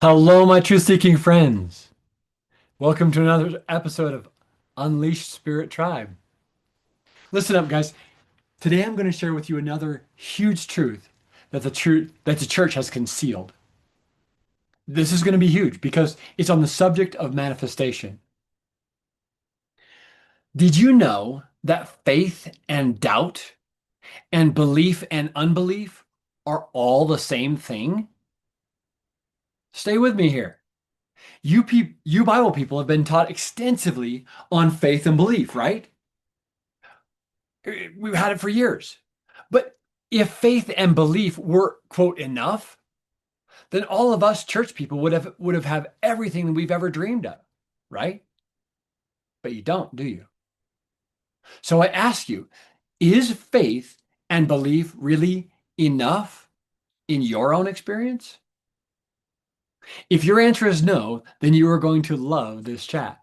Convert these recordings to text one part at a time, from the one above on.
Hello, my truth-seeking friends. Welcome to another episode of Unleashed Spirit Tribe. Listen up, guys. Today I'm going to share with you another huge truth that the church has concealed. This is going to be huge because it's on the subject of manifestation. Did you know that faith and doubt and belief and unbelief are all the same thing? Stay with me here. You Bible people have been taught extensively on faith and belief, right? We've had it for years. But if faith and belief were, quote, enough, then all of us church people would have everything that we've ever dreamed of, right? But you don't, do you? So I ask you, is faith and belief really enough in your own experience? If your answer is no, then you are going to love this chat.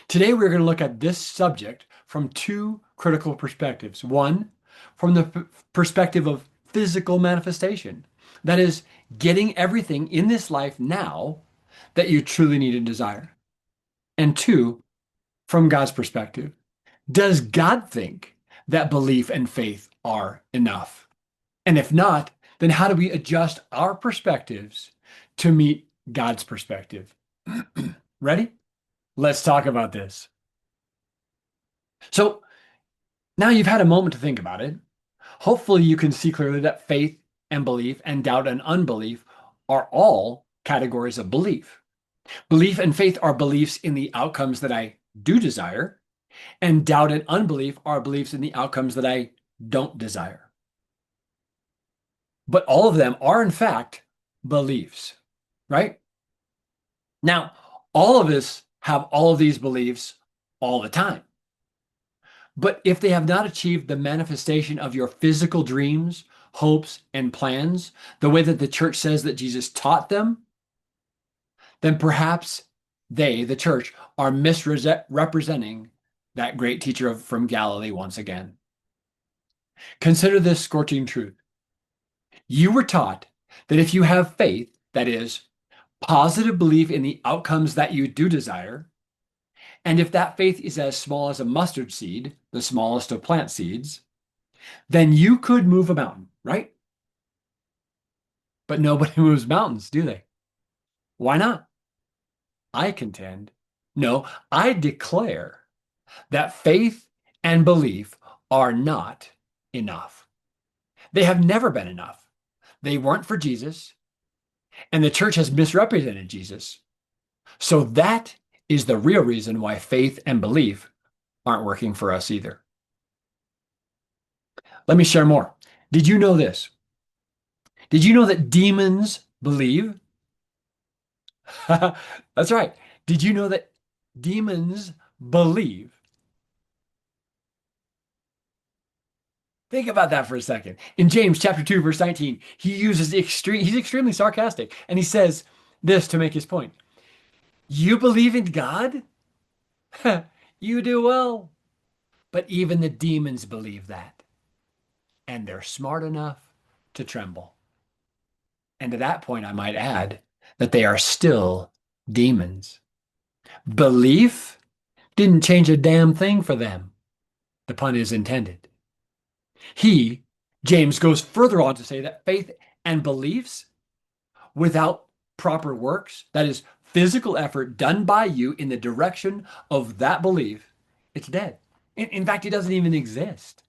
Today, we're going to look at this subject from two critical perspectives. One, from the perspective of physical manifestation. That is, getting everything in this life now that you truly need and desire. And two, from God's perspective. Does God think that belief and faith are enough? And if not, then how do we adjust our perspectives to meet God's perspective? Ready? Let's talk about this. So now you've had a moment to think about it. Hopefully you can see clearly that faith and belief and doubt and unbelief are all categories of belief. Belief and faith are beliefs in the outcomes that I do desire, and doubt and unbelief are beliefs in the outcomes that I don't desire. But all of them are, in fact, beliefs, right? Now, all of us have all of these beliefs all the time. But if they have not achieved the manifestation of your physical dreams, hopes, and plans, the way that the church says that Jesus taught them, then perhaps they, the church, are misrepresenting that great teacher from Galilee once again. Consider this scorching truth. You were taught that if you have faith, that is, positive belief in the outcomes that you do desire, and if that faith is as small as a mustard seed, the smallest of plant seeds, then you could move a mountain, right? But nobody moves mountains, do they? Why not? I contend, no, I declare that faith and belief are not enough. They have never been enough. They weren't for Jesus, and the church has misrepresented Jesus. So that is the real reason why faith and belief aren't working for us either. Let me share more. Did you know this? Did you know that demons believe? That's right. Did you know that demons believe? Think about that for a second. In James chapter 2, verse 19, he's extremely sarcastic, and he says this to make his point. You believe in God? You do well. But even the demons believe that. And they're smart enough to tremble. And to that point, I might add that they are still demons. Belief didn't change a damn thing for them. The pun is intended. James, goes further on to say that faith and beliefs without proper works, that is, physical effort done by you in the direction of that belief, it's dead. In fact, it doesn't even exist.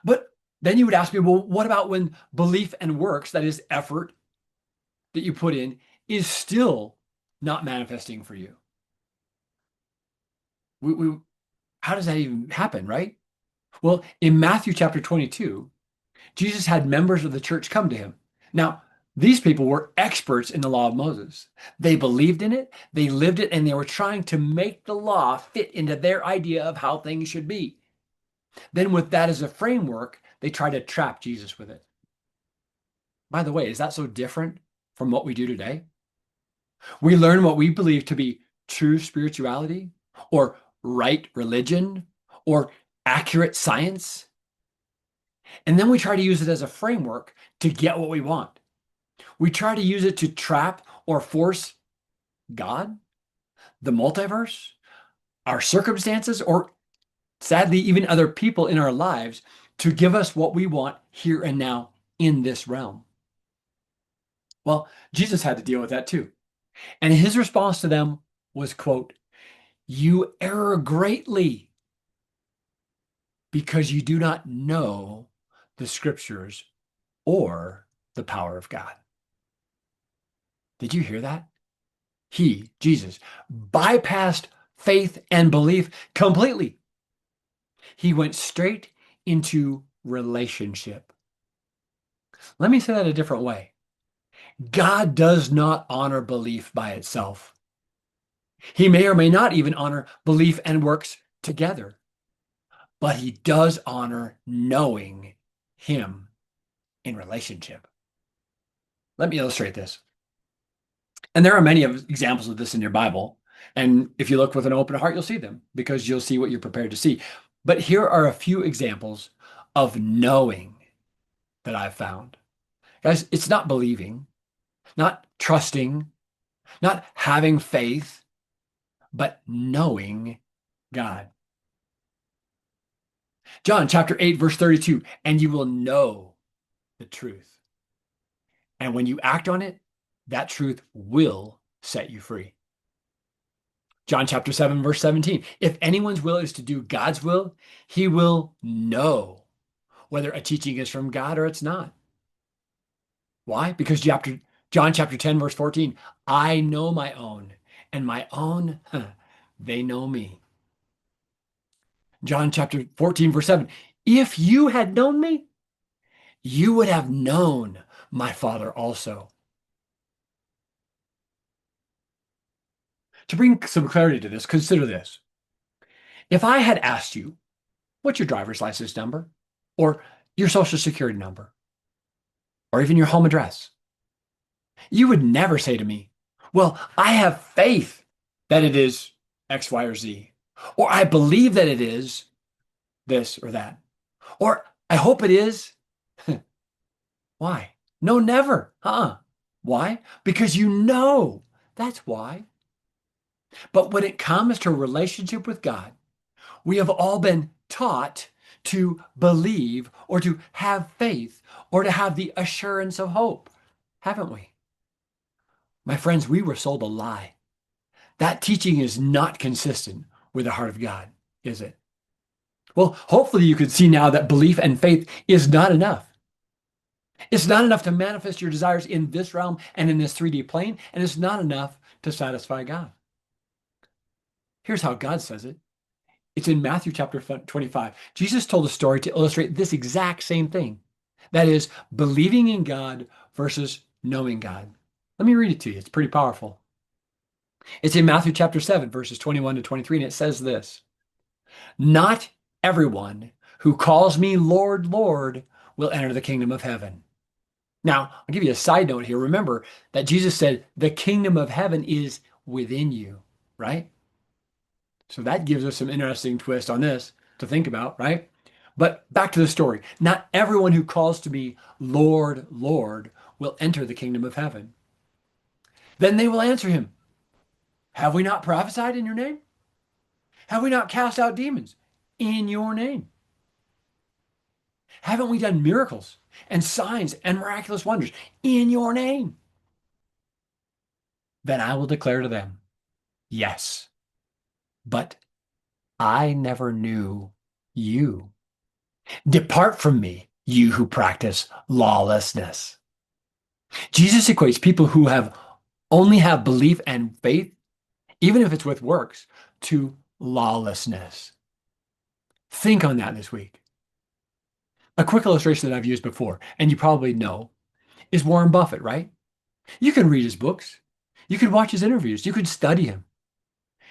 But then you would ask me, well, what about when belief and works, that is, effort that you put in, is still not manifesting for you? How does that even happen, right? Well, in Matthew chapter 22, Jesus had members of the church come to him. Now, these people were experts in the law of Moses. They believed in it, they lived it, and they were trying to make the law fit into their idea of how things should be. Then with that as a framework, they tried to trap Jesus with it. By the way, is that so different from what we do today? We learn what we believe to be true spirituality, or right religion, or accurate science. And then we try to use it as a framework to get what we want. We try to use it to trap or force God, the multiverse, our circumstances, or sadly, even other people in our lives to give us what we want here and now in this realm. Well, Jesus had to deal with that too. And his response to them was, quote, "You err greatly because you do not know the scriptures or the power of God." Did you hear that? He, Jesus, bypassed faith and belief completely. He went straight into relationship. Let me say that a different way. God does not honor belief by itself. He may or may not even honor belief and works together, but he does honor knowing him in relationship. Let me illustrate this. And there are many examples of this in your Bible. And if you look with an open heart, you'll see them because you'll see what you're prepared to see. But here are a few examples of knowing that I've found. Guys, it's not believing, not trusting, not having faith, but knowing God. John chapter 8, verse 32, "And you will know the truth. And when you act on it, that truth will set you free." John chapter 7, verse 17, "If anyone's will is to do God's will, he will know whether a teaching is from God or it's not." Why? Because John chapter 10, verse 14, "I know my own, and my own, they know me." John chapter 14, verse 7, "If you had known me, you would have known my Father also." To bring some clarity to this, consider this. If I had asked you, what's your driver's license number, or your social security number, or even your home address, you would never say to me, "Well, I have faith that it is X, Y, or Z, or I believe that it is this or that, or I hope it is." Why? No, never. Why? Because you know. That's why. But when it comes to a relationship with God, we have all been taught to believe or to have faith or to have the assurance of hope, haven't we? My friends, we were sold a lie. That teaching is not consistent with the heart of God, is it? Well, hopefully you can see now that belief and faith is not enough. It's not enough to manifest your desires in this realm and in this 3D plane, and it's not enough to satisfy God. Here's how God says it. It's in Matthew chapter 25. Jesus told a story to illustrate this exact same thing. That is, believing in God versus knowing God. Let me read it to you. It's pretty powerful. It's in Matthew chapter 7, verses 21 to 23, and it says this: "Not everyone who calls me Lord, Lord will enter the kingdom of heaven." Now, I'll give you a side note here. Remember that Jesus said the kingdom of heaven is within you, right? So that gives us some interesting twist on this to think about, right? But back to the story. Not everyone who calls to me Lord, Lord will enter the kingdom of heaven. Then they will answer him, "Have we not prophesied in your name? Have we not cast out demons in your name? Haven't we done miracles and signs and miraculous wonders in your name?" Then I will declare to them, "Yes, but I never knew you. Depart from me, you who practice lawlessness." Jesus equates people who only have belief and faith, even if it's with works, to lawlessness. Think on that this week. A quick illustration that I've used before, and you probably know, is Warren Buffett, right? You can read his books. You could watch his interviews. You could study him.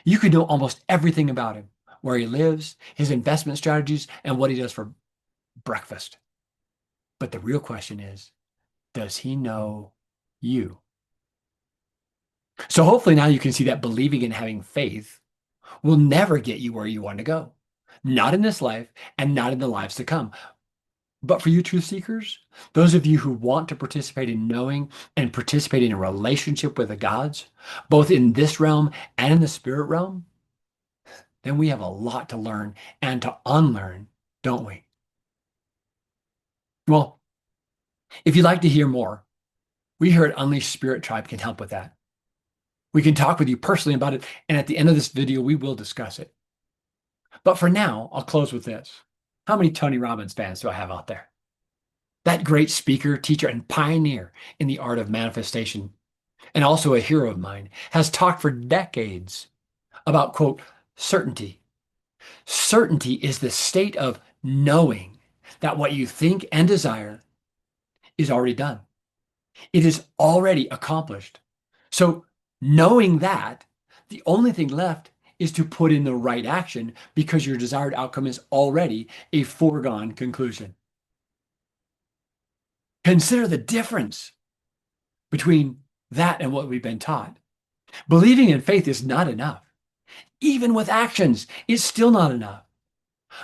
You could know almost everything about him, where he lives, his investment strategies, and what he does for breakfast. But the real question is, does he know you? So hopefully now you can see that believing and having faith will never get you where you want to go. Not in this life and not in the lives to come. But for you truth seekers, those of you who want to participate in knowing and participate in a relationship with the gods, both in this realm and in the spirit realm, then we have a lot to learn and to unlearn, don't we? Well, if you'd like to hear more, we here at Unleashed Spirit Tribe can help with that. We can talk with you personally about it, and at the end of this video, we will discuss it. But for now, I'll close with this. How many Tony Robbins fans do I have out there? That great speaker, teacher, and pioneer in the art of manifestation, and also a hero of mine, has talked for decades about, quote, certainty. Certainty is the state of knowing that what you think and desire is already done. It is already accomplished. So knowing that, the only thing left is to put in the right action because your desired outcome is already a foregone conclusion. Consider the difference between that and what we've been taught. Believing in faith is not enough. Even with actions, it's still not enough.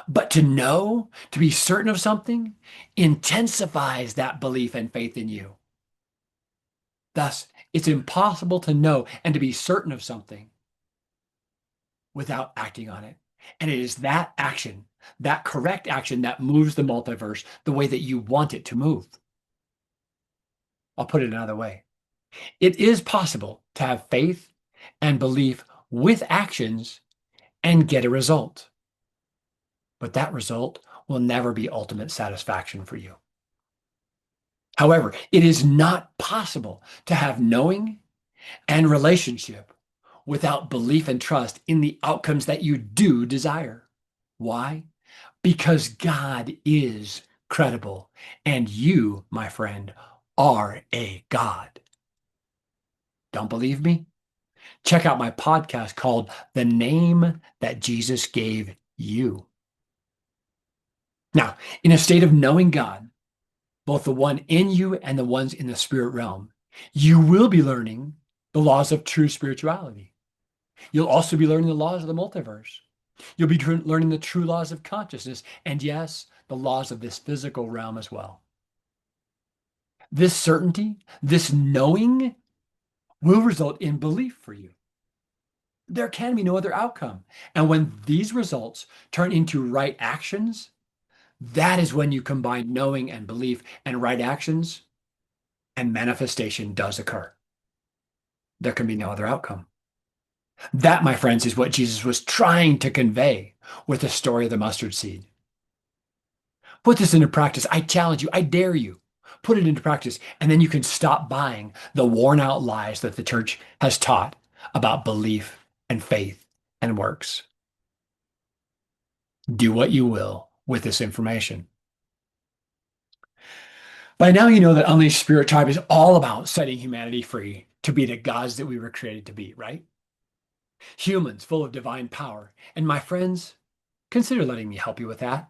But to know, to be certain of something, intensifies that belief and faith in you. Thus, it's impossible to know and to be certain of something without acting on it. And it is that action, that correct action, that moves the multiverse the way that you want it to move. I'll put it another way. It is possible to have faith and belief with actions and get a result. But that result will never be ultimate satisfaction for you. However, it is not possible to have knowing and relationship without belief and trust in the outcomes that you do desire. Why? Because God is credible, and you, my friend, are a God. Don't believe me? Check out my podcast called The Name That Jesus Gave You. Now, in a state of knowing God, both the one in you and the ones in the spirit realm, you will be learning the laws of true spirituality. You'll also be learning the laws of the multiverse. You'll be learning the true laws of consciousness, and yes, the laws of this physical realm as well. This certainty, this knowing, will result in belief for you. There can be no other outcome. And when these results turn into right actions, that is when you combine knowing and belief and right actions, and manifestation does occur. There can be no other outcome. That, my friends, is what Jesus was trying to convey with the story of the mustard seed. Put this into practice. I challenge you. I dare you. Put it into practice, and then you can stop buying the worn out lies that the church has taught about belief and faith and works. Do what you will with this information. By now, you know that Unleashed Spirit Tribe is all about setting humanity free to be the gods that we were created to be, right? Humans full of divine power. And my friends, consider letting me help you with that.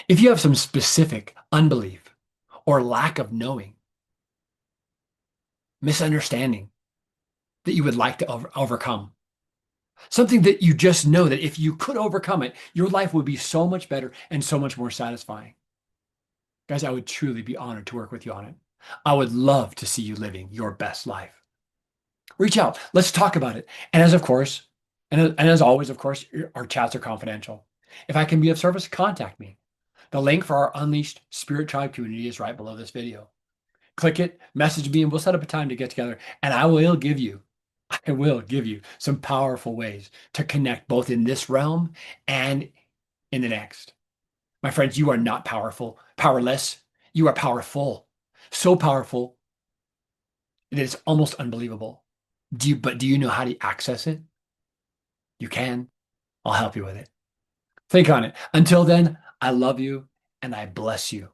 If you have some specific unbelief or lack of knowing, misunderstanding that you would like to overcome, something that you just know that if you could overcome it, your life would be so much better and so much more satisfying. Guys, I would truly be honored to work with you on it. I would love to see you living your best life. Reach out. Let's talk about it. And as always, of course, our chats are confidential. If I can be of service, contact me. The link for our Unleashed Spirit Tribe community is right below this video. Click it, message me, and we'll set up a time to get together. And I will give you some powerful ways to connect both in this realm and in the next. My friends, you are not powerless. You are powerful. So powerful that it's almost unbelievable. But do you know how to access it? You can. I'll help you with it. Think on it. Until then, I love you and I bless you.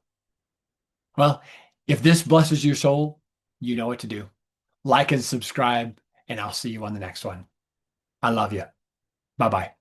Well, if this blesses your soul, you know what to do. Like and subscribe, and I'll see you on the next one. I love you. Bye-bye.